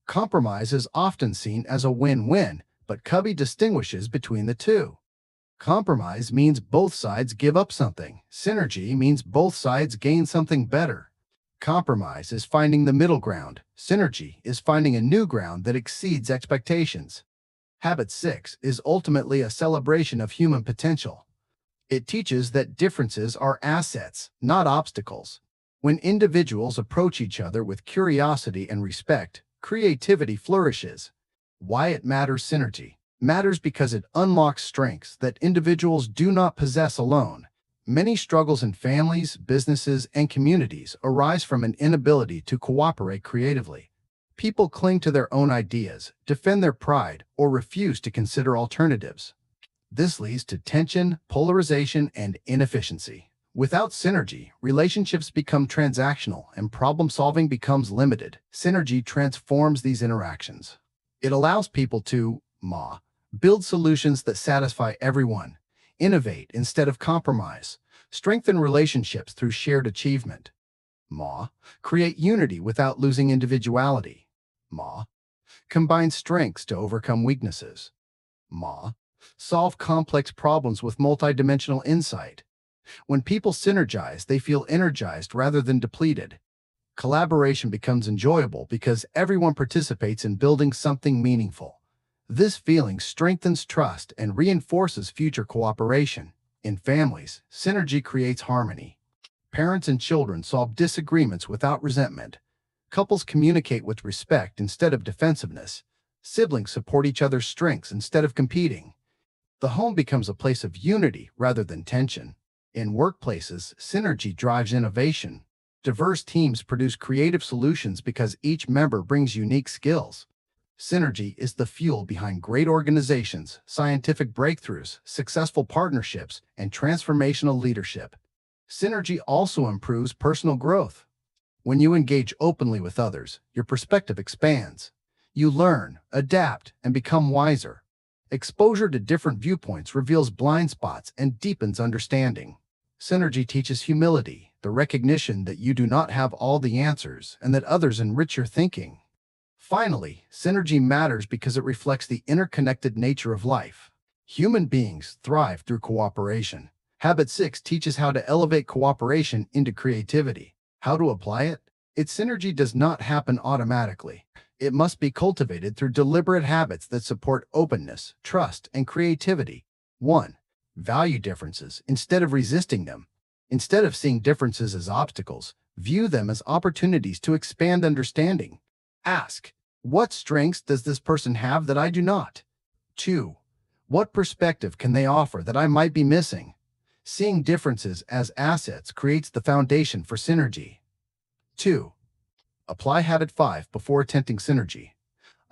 Compromise is often seen as a win-win, but Covey distinguishes between the two. Compromise means both sides give up something. Synergy means both sides gain something better. Compromise is finding the middle ground. Synergy is finding a new ground that exceeds expectations. Habit 6 is ultimately a celebration of human potential. It teaches that differences are assets, not obstacles. When individuals approach each other with curiosity and respect, creativity flourishes. Why it matters. Synergy matters because it unlocks strengths that individuals do not possess alone. Many struggles in families, businesses, and communities arise from an inability to cooperate creatively. People cling to their own ideas, defend their pride, or refuse to consider alternatives. This leads to tension, polarization, and inefficiency. Without synergy, relationships become transactional and problem-solving becomes limited. Synergy transforms these interactions. It allows people to build solutions that satisfy everyone, innovate instead of compromise, strengthen relationships through shared achievement. Create unity without losing individuality. Combine strengths to overcome weaknesses. Solve complex problems with multidimensional insight. When people synergize, they feel energized rather than depleted. Collaboration becomes enjoyable because everyone participates in building something meaningful. This feeling strengthens trust and reinforces future cooperation. In families, synergy creates harmony. Parents and children solve disagreements without resentment. Couples communicate with respect instead of defensiveness. Siblings support each other's strengths instead of competing. The home becomes a place of unity rather than tension. In workplaces, synergy drives innovation. Diverse teams produce creative solutions because each member brings unique skills. Synergy is the fuel behind great organizations, scientific breakthroughs, successful partnerships, and transformational leadership. Synergy also improves personal growth. When you engage openly with others, your perspective expands. You learn, adapt, and become wiser. Exposure to different viewpoints reveals blind spots and deepens understanding. Synergy teaches humility, the recognition that you do not have all the answers and that others enrich your thinking. Finally, synergy matters because it reflects the interconnected nature of life. Human beings thrive through cooperation. Habit 6 teaches how to elevate cooperation into creativity. How to apply it? Its synergy does not happen automatically. It must be cultivated through deliberate habits that support openness, trust, and creativity. 1. Value differences instead of resisting them. Instead of seeing differences as obstacles, view them as opportunities to expand understanding. Ask, what strengths does this person have that I do not? 2. What perspective can they offer that I might be missing? Seeing differences as assets creates the foundation for synergy. 2. Apply habit 5 before attempting synergy.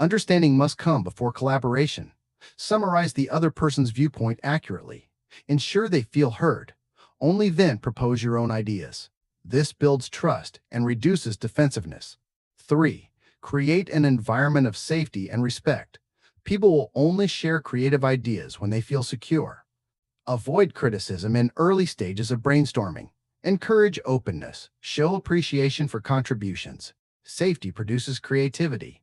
Understanding must come before collaboration. Summarize the other person's viewpoint accurately. Ensure they feel heard. Only then propose your own ideas. This builds trust and reduces defensiveness. 3. Create an environment of safety and respect. People will only share creative ideas when they feel secure. Avoid criticism in early stages of brainstorming. Encourage openness. Show appreciation for contributions. Safety produces creativity.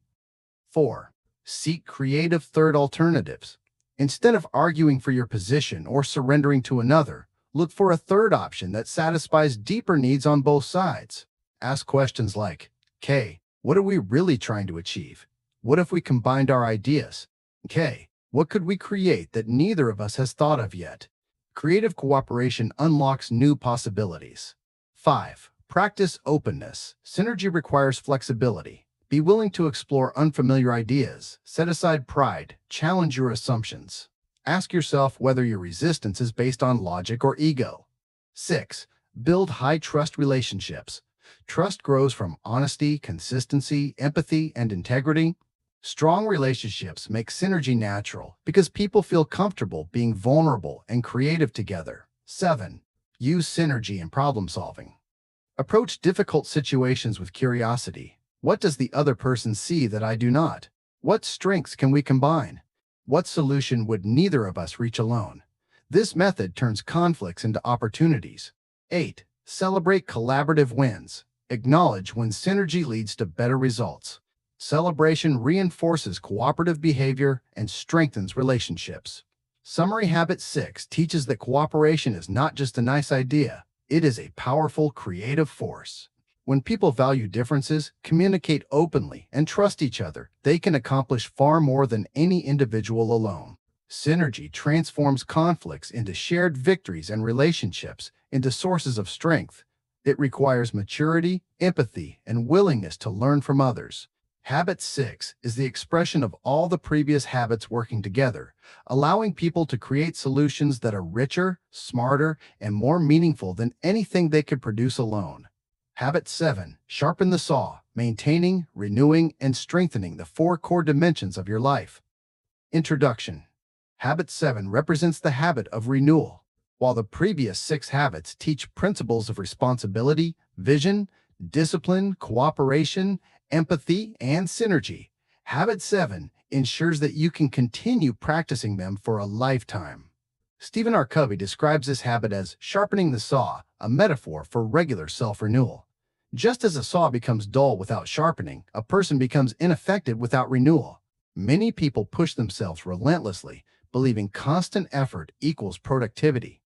4. Seek creative third alternatives. Instead of arguing for your position or surrendering to another, look for a third option that satisfies deeper needs on both sides. Ask questions like, what are we really trying to achieve? What if we combined our ideas? What could we create that neither of us has thought of yet? Creative cooperation unlocks new possibilities. 5. Practice openness. Synergy requires flexibility. Be willing to explore unfamiliar ideas, set aside pride, challenge your assumptions. Ask yourself whether your resistance is based on logic or ego. 6. Build high-trust relationships. Trust grows from honesty, consistency, empathy, and integrity. Strong relationships make synergy natural because people feel comfortable being vulnerable and creative together. 7. Use synergy in problem-solving. Approach difficult situations with curiosity. What does the other person see that I do not? What strengths can we combine? What solution would neither of us reach alone? This method turns conflicts into opportunities. 8. Celebrate collaborative wins. Acknowledge when synergy leads to better results. Celebration reinforces cooperative behavior and strengthens relationships. Summary Habit 6 teaches that cooperation is not just a nice idea, it is a powerful creative force. When people value differences, communicate openly, and trust each other, they can accomplish far more than any individual alone. Synergy transforms conflicts into shared victories and relationships into sources of strength. It requires maturity, empathy, and willingness to learn from others. Habit 6 is the expression of all the previous habits working together, allowing people to create solutions that are richer, smarter, and more meaningful than anything they could produce alone. Habit 7. Sharpen the saw, maintaining, renewing, and strengthening the four core dimensions of your life. Introduction. Habit 7 represents the habit of renewal. While the previous 6 habits teach principles of responsibility, vision, discipline, cooperation, empathy, and synergy, Habit 7 ensures that you can continue practicing them for a lifetime. Stephen R. Covey describes this habit as sharpening the saw, a metaphor for regular self-renewal. Just as a saw becomes dull without sharpening, a person becomes ineffective without renewal. Many people push themselves relentlessly, believing constant effort equals productivity.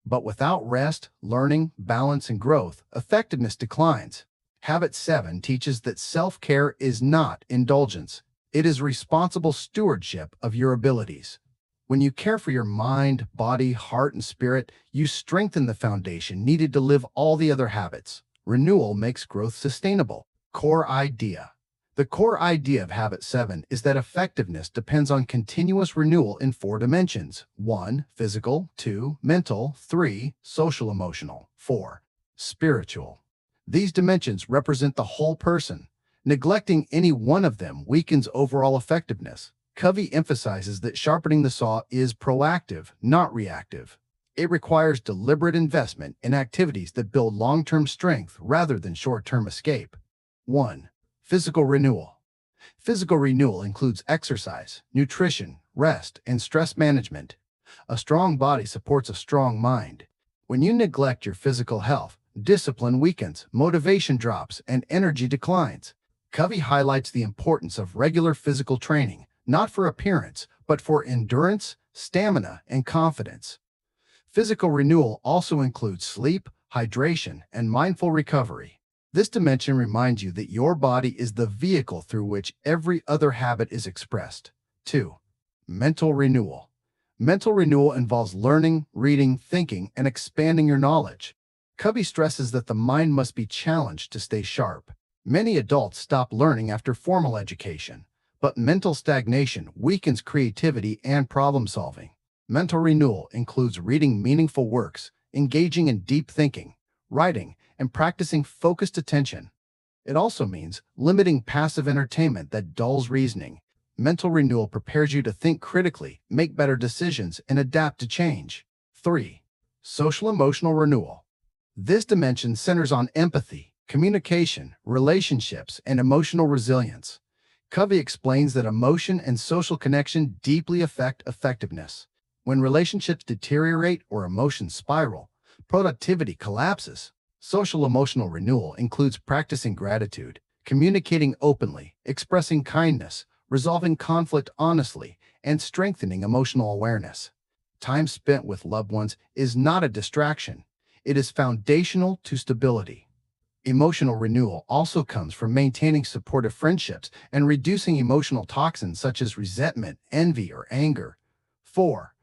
But without rest, learning, balance, and growth, effectiveness declines. Habit 7 teaches that self-care is not indulgence. It is responsible stewardship of your abilities. When you care for your mind, body, heart, and spirit, you strengthen the foundation needed to live all the other habits. Renewal makes growth sustainable. Core idea. The core idea of Habit 7 is that effectiveness depends on continuous renewal in 4 dimensions. 1. Physical. 2. Mental. 3. Social-emotional. 4. Spiritual. These dimensions represent the whole person. Neglecting any one of them weakens overall effectiveness. Covey emphasizes that sharpening the saw is proactive, not reactive. It requires deliberate investment in activities that build long-term strength rather than short-term escape. 1. Physical renewal. Physical renewal includes exercise, nutrition, rest, and stress management. A strong body supports a strong mind. When you neglect your physical health, discipline weakens, motivation drops, and energy declines. Covey highlights the importance of regular physical training, not for appearance, but for endurance, stamina, and confidence. Physical renewal also includes sleep, hydration, and mindful recovery. This dimension reminds you that your body is the vehicle through which every other habit is expressed. 2. Mental renewal. Mental renewal involves learning, reading, thinking, and expanding your knowledge. Covey stresses that the mind must be challenged to stay sharp. Many adults stop learning after formal education, but mental stagnation weakens creativity and problem-solving. Mental renewal includes reading meaningful works, engaging in deep thinking, writing, and practicing focused attention. It also means limiting passive entertainment that dulls reasoning. Mental renewal prepares you to think critically, make better decisions, and adapt to change. 3. Social-emotional renewal. This dimension centers on empathy, communication, relationships, and emotional resilience. Covey explains that emotion and social connection deeply affect effectiveness. When relationships deteriorate or emotions spiral, productivity collapses. Social-emotional renewal includes practicing gratitude, communicating openly, expressing kindness, resolving conflict honestly, and strengthening emotional awareness. Time spent with loved ones is not a distraction. It is foundational to stability. Emotional renewal also comes from maintaining supportive friendships and reducing emotional toxins such as resentment, envy, or anger. 4.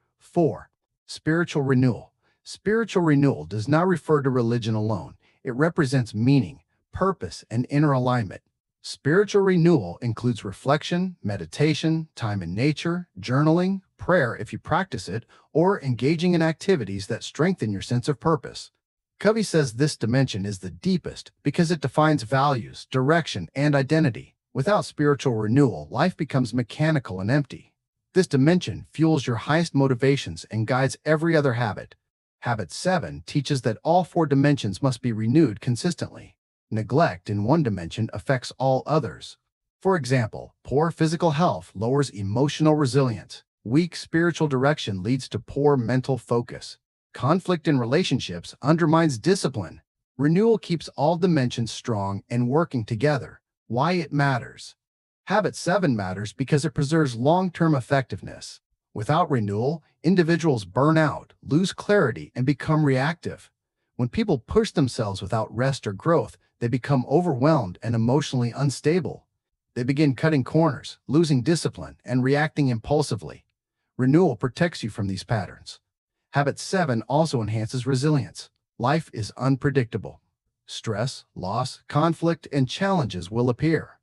Spiritual renewal. Spiritual renewal does not refer to religion alone. It represents meaning, purpose, and inner alignment. Spiritual renewal includes reflection, meditation, time in nature, journaling, prayer if you practice it, or engaging in activities that strengthen your sense of purpose. Covey says this dimension is the deepest because it defines values, direction, and identity. Without spiritual renewal, life becomes mechanical and empty. This dimension fuels your highest motivations and guides every other habit. Habit 7 teaches that all 4 dimensions must be renewed consistently. Neglect in one dimension affects all others. For example, poor physical health lowers emotional resilience. Weak spiritual direction leads to poor mental focus. Conflict in relationships undermines discipline. Renewal keeps all dimensions strong and working together. Why it matters. Habit 7 matters because it preserves long-term effectiveness. Without renewal, individuals burn out, lose clarity, and become reactive. When people push themselves without rest or growth, they become overwhelmed and emotionally unstable. They begin cutting corners, losing discipline, and reacting impulsively. Renewal protects you from these patterns. Habit 7 also enhances resilience. Life is unpredictable. Stress, loss, conflict, and challenges will appear.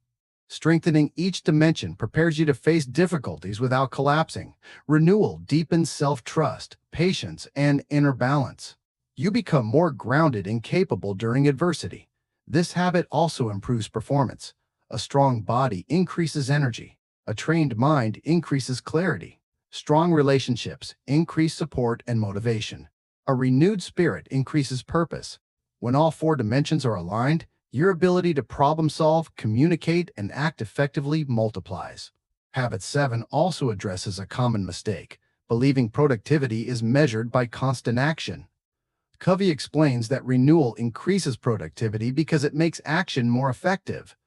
Strengthening each dimension prepares you to face difficulties without collapsing. Renewal deepens self-trust, patience, and inner balance. You become more grounded and capable during adversity. This habit also improves performance. A strong body increases energy. A trained mind increases clarity. Strong relationships increase support and motivation. A renewed spirit increases purpose. When all four dimensions are aligned, your ability to problem solve, communicate, and act effectively multiplies. Habit 7 also addresses a common mistake, believing productivity is measured by constant action. Covey explains that renewal increases productivity because it makes action more effective.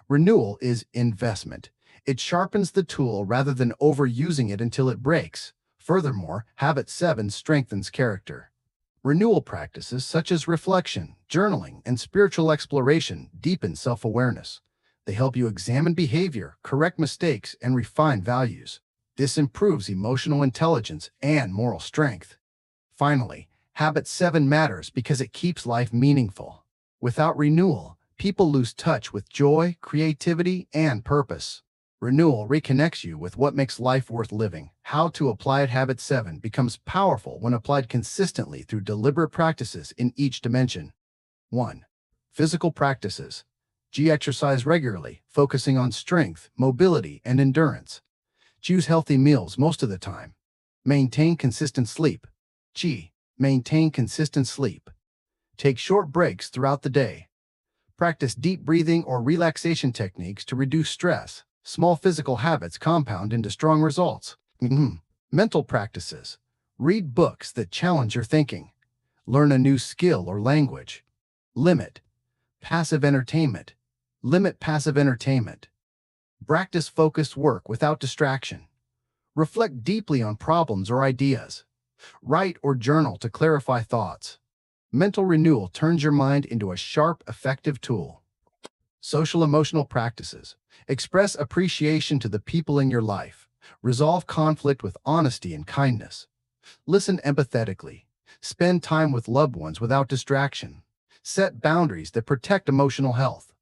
Renewal is investment. It sharpens the tool rather than overusing it until it breaks. Furthermore, Habit 7 strengthens character. Renewal practices such as reflection, journaling, and spiritual exploration deepen self-awareness. They help you examine behavior, correct mistakes, and refine values. This improves emotional intelligence and moral strength. Finally, Habit 7 matters because it keeps life meaningful. Without renewal, people lose touch with joy, creativity, and purpose. Renewal reconnects you with what makes life worth living. How to apply it. Habit 7 becomes powerful when applied consistently through deliberate practices in each dimension. 1. Physical practices. Exercise regularly, focusing on strength, mobility, and endurance. Choose healthy meals most of the time. Maintain consistent sleep. Maintain consistent sleep. Take short breaks throughout the day. Practice deep breathing or relaxation techniques to reduce stress. Small physical habits compound into strong results. Mental practices. Read books that challenge your thinking. Learn a new skill or language. Limit passive entertainment. Limit passive entertainment. Practice focused work without distraction. Reflect deeply on problems or ideas. Write or journal to clarify thoughts. Mental renewal turns your mind into a sharp, effective tool. Social emotional practices. Express appreciation to the people in your life. Resolve conflict with honesty and kindness. Listen empathetically. Spend time with loved ones without distraction. Set boundaries that protect emotional health.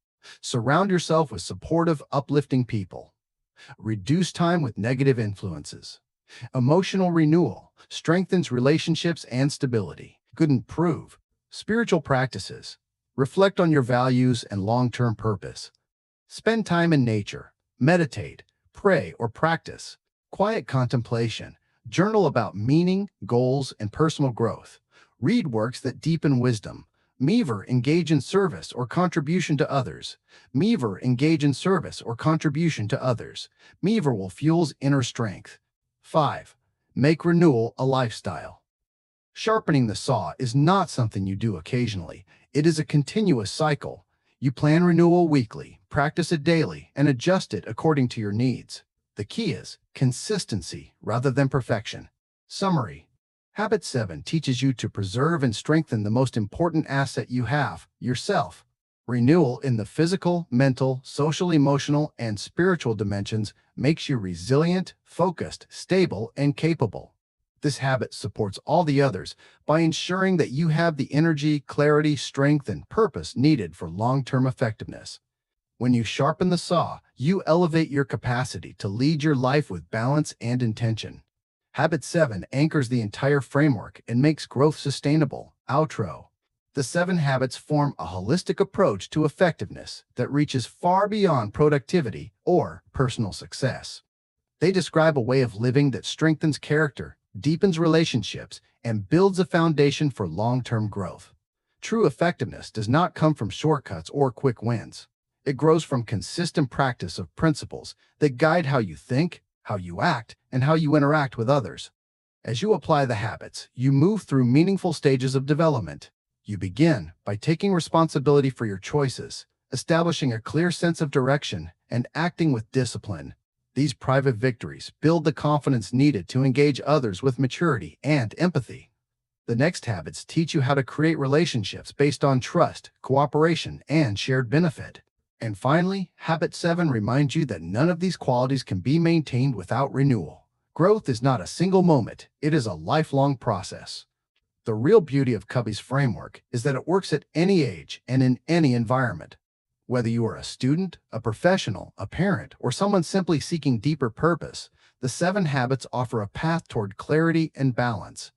Surround yourself with supportive, uplifting people. Reduce time with negative influences. Emotional renewal strengthens relationships and stability. Good improve. Spiritual practices. Reflect on your values and long-term purpose. Spend time in nature. Meditate, pray, or practice. Quiet contemplation. Journal about meaning, goals, and personal growth. Read works that deepen wisdom. Engage in service or contribution to others. Engage in service or contribution to others. Will fuels inner strength. 5. Make renewal a lifestyle. Sharpening the saw is not something you do occasionally. It is a continuous cycle. You plan renewal weekly, practice it daily, and adjust it according to your needs. The key is consistency rather than perfection. Summary. Habit 7 teaches you to preserve and strengthen the most important asset you have, yourself. Renewal in the physical, mental, social, emotional, and spiritual dimensions makes you resilient, focused, stable, and capable. This habit supports all the others by ensuring that you have the energy, clarity, strength, and purpose needed for long-term effectiveness. When you sharpen the saw, you elevate your capacity to lead your life with balance and intention. Habit 7 anchors the entire framework and makes growth sustainable. Outro. The 7 habits form a holistic approach to effectiveness that reaches far beyond productivity or personal success. They describe a way of living that strengthens character, deepens relationships, and builds a foundation for long-term growth. True effectiveness does not come from shortcuts or quick wins. It grows from consistent practice of principles that guide how you think, how you act, and how you interact with others. As you apply the habits, you move through meaningful stages of development. You begin by taking responsibility for your choices, establishing a clear sense of direction, and acting with discipline. These private victories build the confidence needed to engage others with maturity and empathy. The next habits teach you how to create relationships based on trust, cooperation, and shared benefit. And finally, Habit 7 reminds you that none of these qualities can be maintained without renewal. Growth is not a single moment, it is a lifelong process. The real beauty of Covey's framework is that it works at any age and in any environment. Whether you are a student, a professional, a parent, or someone simply seeking deeper purpose, the 7 habits offer a path toward clarity and balance.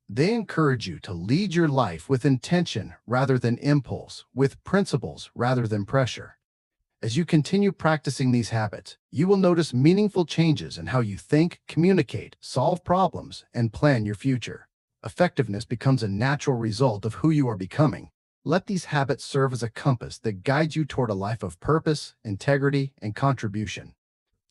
They encourage you to lead your life with intention rather than impulse, with principles rather than pressure. As you continue practicing these habits, you will notice meaningful changes in how you think, communicate, solve problems, and plan your future. Effectiveness becomes a natural result of who you are becoming. Let these habits serve as a compass that guides you toward a life of purpose, integrity, and contribution.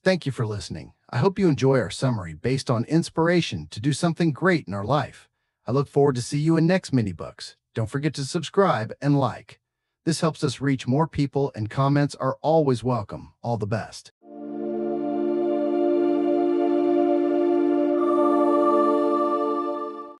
Thank you for listening. I hope you enjoy our summary based on inspiration to do something great in our life. I look forward to see you in next mini books. Don't forget to subscribe and like. This helps us reach more people, and comments are always welcome. All the best.